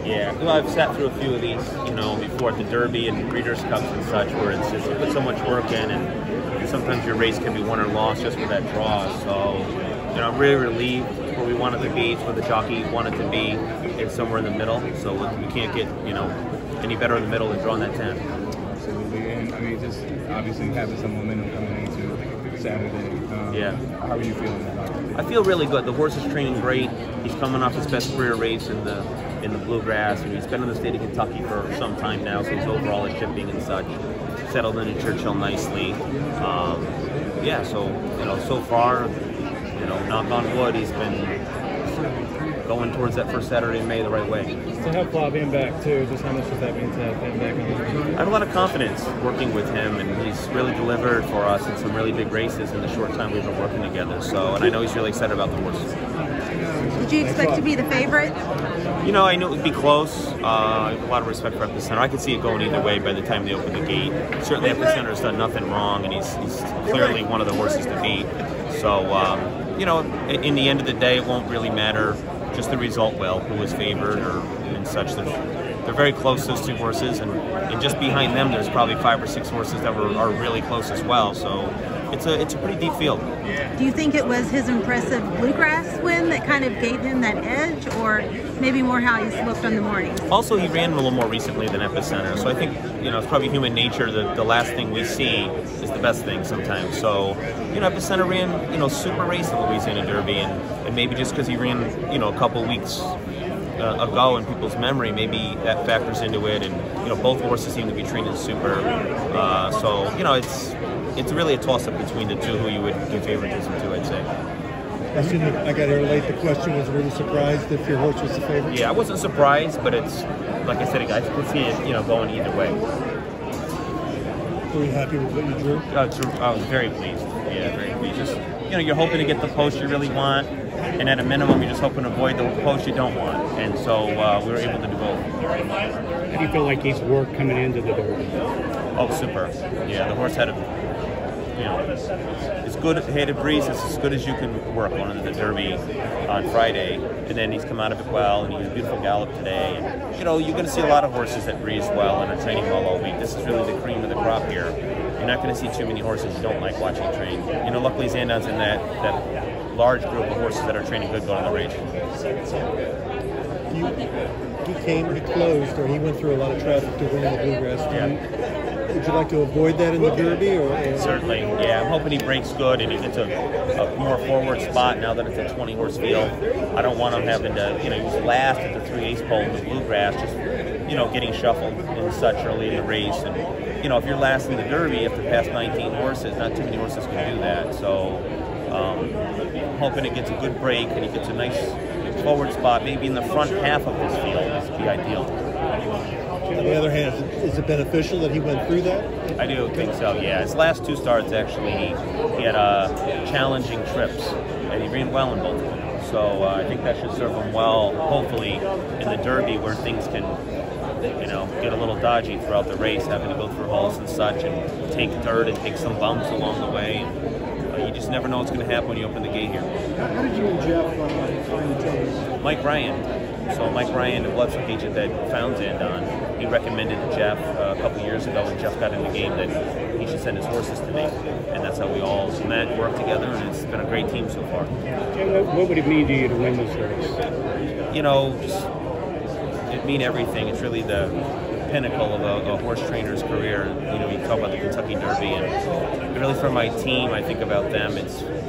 Yeah, well, I've sat through a few of these, you know, before at the Derby and Breeders' Cups and such, where it's just you put so much work in, and sometimes your race can be won or lost just with that draw. So, you know, I'm really relieved. It's where we want it to be. It's where the jockey wanted to be. It's somewhere in the middle. So we can't get, you know, any better in the middle than drawing that 10. Absolutely, and I mean, just obviously having some momentum coming into Saturday. Yeah. How are you feeling about it? I feel really good. The horse is training great. He's coming off his best career race in the Bluegrass, and he's been in the state of Kentucky for some time now, so he's overall at shipping and such. Settled in Churchill nicely. Yeah, so, you know, so far, you know, knock on wood, he's been going towards that first Saturday in May the right way. To have Flav being back too, just how much does that mean to have him back in the ring? I have a lot of confidence working with him, and he's really delivered for us in some really big races in the short time we've been working together. So, and I know he's really excited about the horses. Did you expect to be the favorite? You know, I knew it would be close. I have a lot of respect for Epicenter. I could see it going either way by the time they open the gate. Certainly Epicenter's done nothing wrong, and he's clearly one of the horses to beat. So, you know, in the end of the day, it won't really matter. Just the result will, who was favored or and such. They're very close, those two horses, and just behind them there's probably 5 or 6 horses that are really close as well. So it's a pretty deep field. Do you think it was his impressive Bluegrass win that kind of gave him that edge, or maybe more how he's looked on the mornings? Also, he ran a little more recently than Epicenter, so I think, you know, it's probably human nature that the last thing we see is the best thing sometimes. So, you know, Epicenter ran, you know, super race at the Louisiana Derby, and maybe just because he ran, you know, a couple weeks ago in people's memory, maybe that factors into it. And, you know, both horses seem to be trained super. So, you know, it's really a toss-up between the two who you would give favoritism to, I'd say. I got here late. The question was, were you surprised if your horse was the favorite? Yeah, I wasn't surprised, but it's, like I said, I could see it, you know, going either way. Were you happy with what you drew? I was very pleased. Yeah, very pleased. Just, you know, you're hoping to get the post you really want, and at a minimum, you're just hoping to avoid the post you don't want. And so we were able to do both. How do you feel like he's worked coming into the Derby? Oh, super. Yeah, the horse had you know, as good had a breeze as good as you can work on into the Derby on Friday, and then he's come out of it well, and he was a beautiful gallop today. And, you know, you're going to see a lot of horses that breeze well and are training well all week. This is really the cream of the crop here. You're not going to see too many horses you don't like watching train. You know, luckily Zandon's in that large group of horses that are training good going to the range. He closed, or he went through a lot of traffic to win in the Bluegrass. Yeah. Would you like to avoid that in the Derby? Or? Certainly, yeah. I'm hoping he breaks good and he gets a more forward spot now that it's a 20-horse field. I don't want him having to, you know, he was last at the 3/8 pole in the Bluegrass, just, you know, getting shuffled and such early in the race. And, you know, if you're last in the Derby, you have to pass 19 horses. Not too many horses can do that. So, hoping it gets a good break and he gets a nice forward spot, maybe in the front half of his field, this would be ideal. On the other hand, is it beneficial that he went through that? I do think so, yeah. His last 2 starts, actually, he had challenging trips, and he ran well in both of them. So I think that should serve him well, hopefully, in the Derby where things can, you know, get a little dodgy throughout the race, having to go through holes and such, and take dirt and take some bumps along the way. And, you just never know what's going to happen when you open the gate here. How did you and Jeff find each other? Mike Ryan. So Mike Ryan, the bloodstock agent that found Zandon, he recommended to Jeff a couple years ago when Jeff got in the game that he should send his horses to me. And that's how we all met and worked together, and it's been a great team so far. Jim, what would it mean to you to win this race? You know, it mean everything. It's really the pinnacle of a horse trainer's career. You know, you talk about the Kentucky Derby, and really for my team, I think about them.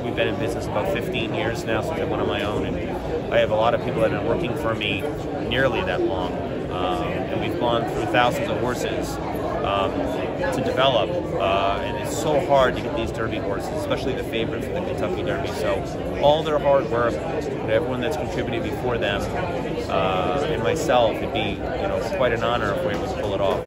We've been in business about 15 years now since I went on my own, and I have a lot of people that have been working for me nearly that long, and we've gone through thousands of horses to develop, and it's so hard to get these Derby horses, especially the favorite for the Kentucky Derby. So all their hard work, everyone that's contributed before them, and myself, it'd be, you know, quite an honor if we were able to pull it off.